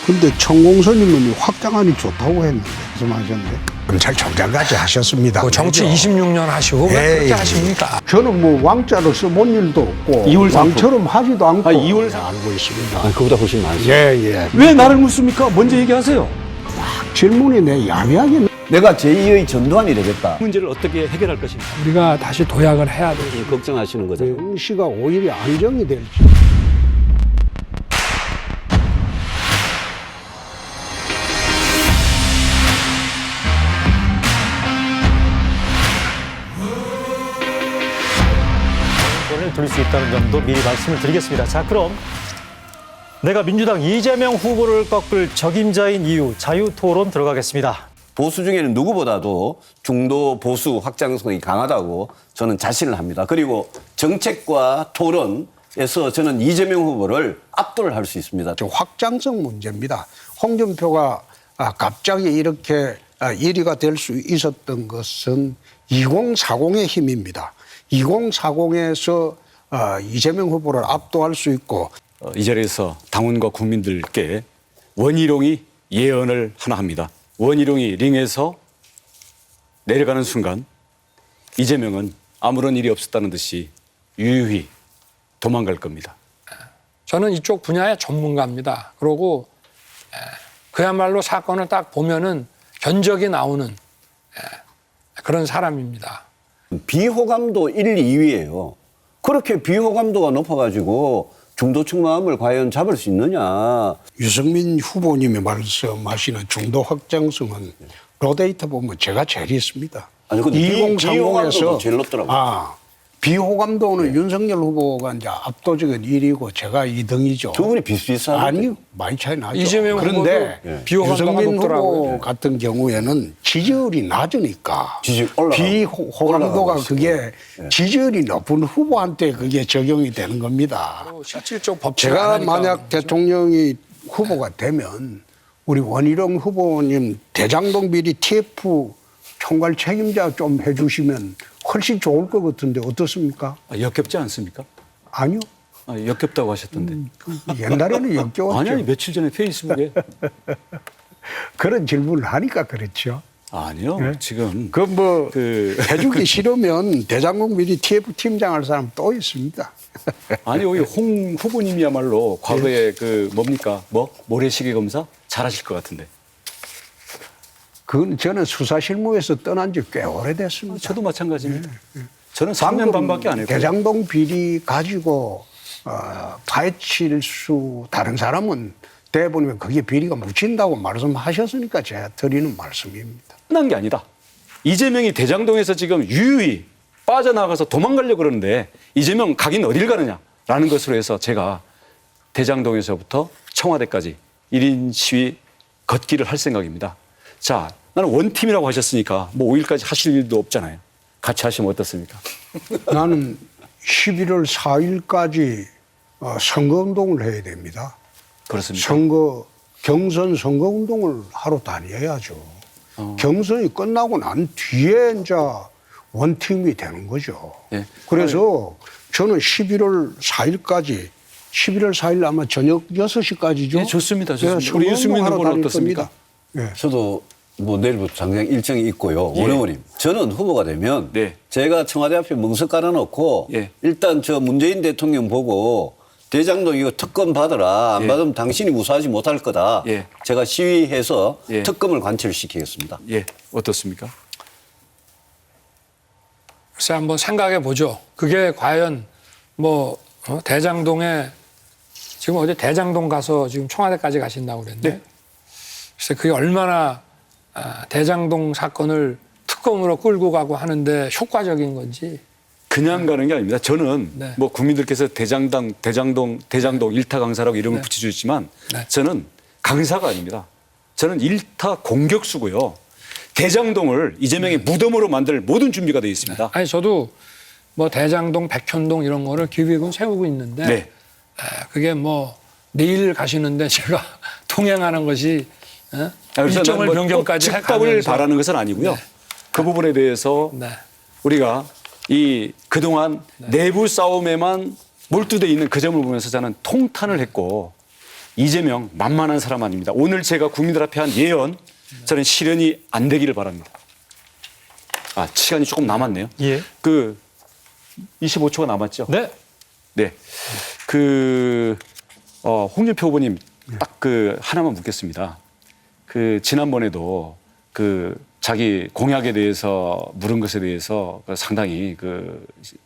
근데 천공선님은 확장안이 좋다고 했는데 말씀하셨는데 검찰총장까지 하셨습니다. 그 정치 그죠? 26년 하시고 왜 에이, 그렇게 하십니까? 저는 뭐 왕자로 써본 일도 없고 이월 상품. 왕처럼 하지도 않고 아, 이월 알고 있습니다. 아, 그보다 훨씬 많습니다. 예. 왜 나를 묻습니까? 먼저 얘기하세요. 질문이 내 야매하게 내가 제2의 전두환이 되겠다. 문제를 어떻게 해결할 것인가? 우리가 다시 도약을 해야 돼요. 걱정하시는 거죠. 시가 오히려 안정이 될지. 을 드릴 수 있다는 점도 미리 말씀을 드리겠습니다. 자, 그럼 내가 민주당 이재명 후보를 꺾을 적임자인 이유 자유토론 들어가겠습니다. 보수 중에는 누구보다도 중도 보수 확장성이 강하다고 저는 자신을 합니다. 그리고 정책과 토론에서 저는 이재명 후보를 압도할 수 있습니다. 저 확장성 문제입니다. 홍준표가 갑자기 이렇게 1위가 될 수 있었던 것은 2040의 힘입니다. 2040에서 이재명 후보를 압도할 수 있고 이 자리에서 당원과 국민들께 원희룡이 예언을 하나 합니다. 원희룡이 링에서 내려가는 순간 이재명은 아무런 일이 없었다는 듯이 유유히 도망갈 겁니다. 저는 이쪽 분야의 전문가입니다. 그리고 그야말로 사건을 딱 보면은 견적이 나오는 그런 사람입니다. 비호감도 1, 2위예요. 그렇게 비호감도가 높아가지고 중도층 마음을 과연 잡을 수 있느냐. 유승민 후보님이 말씀하시는 중도 확장성은 로데이터 보면 제가 제일 있습니다. 아니, 근데 비호감도도 제일 높더라고요. 비호감도는 윤석열 후보가 이제 압도적인 1위고 제가 2등이죠. 두 분이 비슷비슷하죠? 아니요, 많이 차이 나죠. 이재명 그런데 후보도 비호감도가 유승민 높더라고요. 후보 같은 경우에는 지지율이 낮으니까 비호감도가 그게 지지율이 높은 후보한테 그게 적용이 되는 겁니다. 실질적 법칙 제가 만약 대통령이 후보가 되면 우리 원희룡 후보님 대장동 비리 TF 총괄 책임자 좀 해주시면 훨씬 좋을 것 같은데 어떻습니까? 역겹지 않습니까? 아니요. 역겹다고 하셨던데. 옛날에는 역겨웠죠. 아니, 며칠 전에 페이스북에. 그런 질문을 하니까 그렇죠. 아니요. 네? 지금. 해주기 싫으면 대장동 비리 TF 팀장 할 사람 또 있습니다. 아니, 여기 홍 후보님이야말로 과거에 뭡니까? 모래시계 검사? 잘하실 것 같은데. 그건 저는 수사실무에서 떠난 지 꽤 오래됐습니다. 저도 마찬가지입니다. 저는 3년 반밖에 안 했고요. 대장동 비리 가지고 파헤칠 수 다른 사람은 대부분 그게 비리가 묻힌다고 말씀하셨으니까 제가 드리는 말씀입니다. 끝난 게 아니다. 이재명이 대장동에서 지금 유유히 빠져나가서 도망가려고 그러는데 이재명 가긴 어딜 가느냐라는 것으로 해서 제가 대장동에서부터 청와대까지 1인 시위 걷기를 할 생각입니다. 자, 나는 원팀이라고 하셨으니까 뭐 5일까지 하실 일도 없잖아요. 같이 하시면 어떻습니까? 나는 11월 4일까지 선거운동을 해야 됩니다. 그렇습니까? 경선 선거운동을 하러 다녀야죠. 경선이 끝나고 난 뒤에 이제 원팀이 되는 거죠. 네. 그래서 저는 11월 4일까지 11월 4일 아마 저녁 6시까지죠. 네, 좋습니다. 좋습니다. 우리 유승민 후보는 어떻습니까? 네. 저도 뭐 내일부터 당장 일정이 있고요. 예. 원의원님, 저는 후보가 되면 네. 제가 청와대 앞에 멍석 깔아놓고 예. 일단 저 문재인 대통령 보고 대장동 이거 특검 받으라. 안 예. 받으면 당신이 무사하지 못할 거다. 예. 제가 시위해서 예. 특검을 관철시키겠습니다. 예, 어떻습니까? 글쎄 한번 생각해 보죠. 그게 과연 대장동에 지금 어제 대장동 가서 지금 청와대까지 가신다고 그랬는데 네. 글쎄 그게 얼마나 대장동 사건을 특검으로 끌고 가고 하는데 효과적인 건지. 그냥 가는 게 아닙니다. 저는 네. 뭐 국민들께서 대장동 일타 강사라고 이름을 네. 붙여주시지만 네. 저는 강사가 아닙니다. 저는 일타 공격수고요. 대장동을 이재명의 무덤으로 만들 모든 준비가 되어 있습니다. 아니 저도 뭐 대장동, 백현동 이런 거를 기획은 세우고 있는데 네. 그게 뭐 내일 가시는데 제가 통행하는 것이 그래서 일정을 뭐 변경까지 즉답을 해가면서 바라는 것은 아니고요. 네. 그 부분에 대해서 네. 우리가 그동안 내부 싸움에만 몰두돼 있는 그 점을 보면서 저는 통탄을 했고 이재명 만만한 사람 아닙니다. 오늘 제가 국민들 앞에 한 예언 저는 실현이 안 되기를 바랍니다. 아, 시간이 조금 남았네요. 예. 25초가 남았죠? 네. 네. 홍준표 후보님 딱 하나만 묻겠습니다. 지난번에도 자기 공약에 대해서 물은 것에 대해서 상당히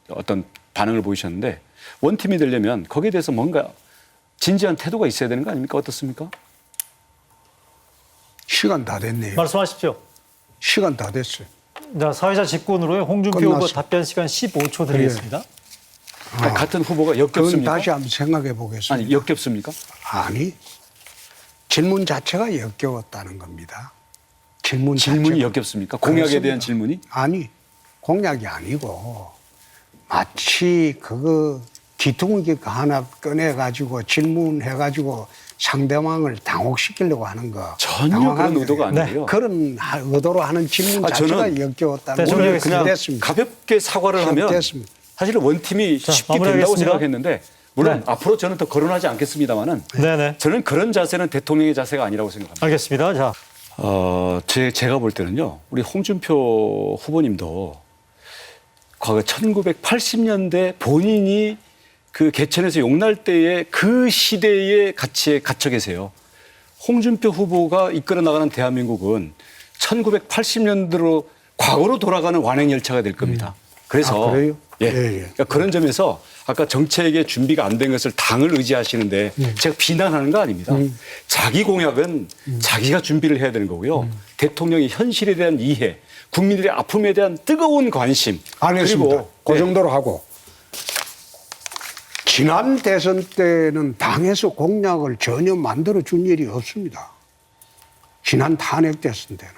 어떤 반응을 보이셨는데 원팀이 되려면 거기에 대해서 뭔가 진지한 태도가 있어야 되는 거 아닙니까? 어떻습니까? 시간 다 됐네요. 말씀하십시오. 시간 다 됐어요. 자, 사회자 직권으로요. 홍준표 후보 끝났어. 답변 시간 15초 드리겠습니다. 그러니까 같은 후보가 그건 역겹습니까? 다시 한번 생각해 보겠습니다. 아니, 역겹습니까? 아니, 질문 자체가 역겨웠다는 겁니다. 질문이 자체가. 역겹습니까? 공약에 그렇습니다. 대한 질문이? 아니, 공약이 아니고 마치 기퉁기 하나 꺼내가지고 질문해가지고 상대방을 당혹시키려고 하는 거. 전혀 당황하게 그런 의도가 돼요. 아니고요. 그런 의도로 하는 질문 자체가 저는 역겨웠다는 네, 거예요. 오늘 그냥 됐습니다. 가볍게 사과를 하면 됐습니다. 사실은 원팀이 자, 쉽게 된다고 마무리하겠습니다. 생각했는데 물론 네. 앞으로 저는 더 거론하지 않겠습니다만은 네네. 저는 그런 자세는 대통령의 자세가 아니라고 생각합니다. 알겠습니다. 자, 제가 볼 때는요, 우리 홍준표 후보님도 과거 1980년대 본인이 개천에서 용날 때의 그 시대의 가치에 갇혀 계세요. 홍준표 후보가 이끌어 나가는 대한민국은 1980년대로 과거로 돌아가는 완행열차가 될 겁니다. 그래서 아, 그래요? 예. 예, 예. 그러니까 그런 점에서 아까 정책의 준비가 안 된 것을 당을 의지하시는데 제가 비난하는 거 아닙니다. 자기 공약은 자기가 준비를 해야 되는 거고요. 대통령의 현실에 대한 이해, 국민들의 아픔에 대한 뜨거운 관심. 알겠습니다. 그리고 그 정도로 하고. 지난 대선 때는 당에서 공약을 전혀 만들어준 일이 없습니다. 지난 탄핵 대선 때는.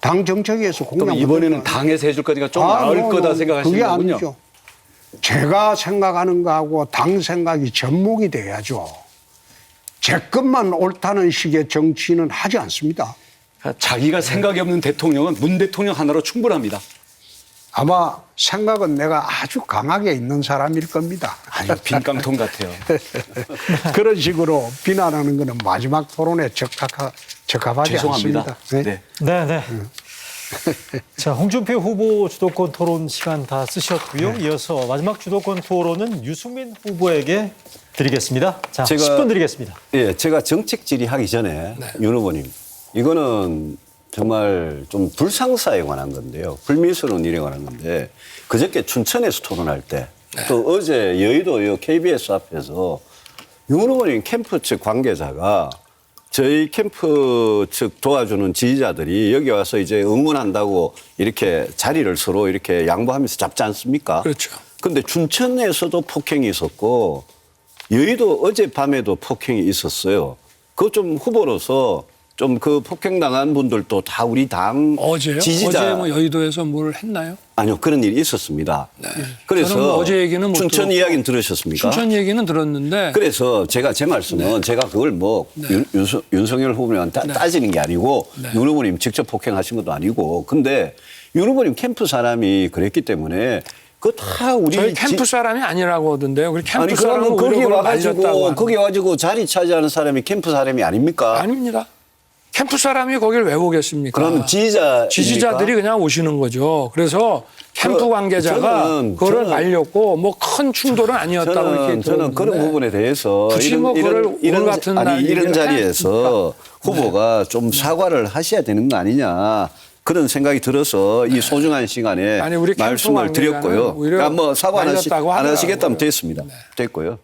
당 정책에서 공약. 그럼 이번에는 당에서 해줄 거니까 좀 나을 거다 생각하시는 그게 거군요. 아니죠. 제가 생각하는 거하고 당 생각이 접목이 돼야죠. 제 것만 옳다는 식의 정치는 하지 않습니다. 자기가 생각이 없는 대통령은 문 대통령 하나로 충분합니다. 아마 생각은 내가 아주 강하게 있는 사람일 겁니다. 아니, 빈 깡통 같아요. 그런 식으로 비난하는 것은 마지막 토론에 적합하지 죄송합니다. 않습니다. 네. 네네. 자, 홍준표 후보 주도권 토론 시간 다 쓰셨고요. 네. 이어서 마지막 주도권 토론은 유승민 후보에게 드리겠습니다. 자, 제가- 10분 드리겠습니다. 예, 제가 정책 질의하기 전에 윤 후보님, 이거는 정말 좀 불상사에 관한 건데요. 불미스러운 일에 관한 건데 그저께 춘천에서 토론할 때 또 어제 여의도 KBS 앞에서 윤 후보님 캠프 측 관계자가 저희 캠프 측 도와주는 지지자들이 여기 와서 이제 응원한다고 이렇게 자리를 서로 이렇게 양보하면서 잡지 않습니까? 그렇죠. 근데 춘천에서도 폭행이 있었고 여의도 어젯밤에도 폭행이 있었어요. 그거 좀 후보로서 좀 폭행당한 분들도 다 우리 당 어제요? 지지자. 어제 뭐 여의도에서 뭘 했나요? 아니요, 그런 일이 있었습니다. 그래서 저는 뭐 어제 얘기는 못 춘천 들었고. 이야기는 들으셨습니까? 춘천 얘기는 들었는데 그래서 제 말씀은 제가 그걸 윤석열 후보님한테 따지는 게 아니고 윤 후보님 직접 폭행하신 것도 아니고 근데 윤 후보님 캠프 사람이 그랬기 때문에 그거 다 우리 저희 캠프 사람이 아니라고 하던데요. 우리 캠프 아니 사람은 그러면 거기 의혹을 말렸다고 와가지고 하는데. 거기 와가지고 자리 차지하는 사람이 캠프 사람이 아닙니까? 아닙니다. 캠프 사람이 거길 왜 오겠습니까? 그럼 지지자들이 그냥 오시는 거죠. 그래서 캠프 관계자가 그거를 말렸고 뭐 큰 충돌은 아니었다고 이렇게 저는 그런 들었는데 부분에 대해서 굳이 뭐 그걸 오늘 같은 날 이런 얘기를 자리에서 후보가 좀 사과를 하셔야 되는 거 아니냐. 그런 생각이 들어서 이 소중한 시간에 아니, 우리 캠프 말씀을 관계자는 드렸고요. 오히려 그러니까 뭐 사과 안 말렸다고 하시겠다면 하더라고요. 됐습니다. 됐고요.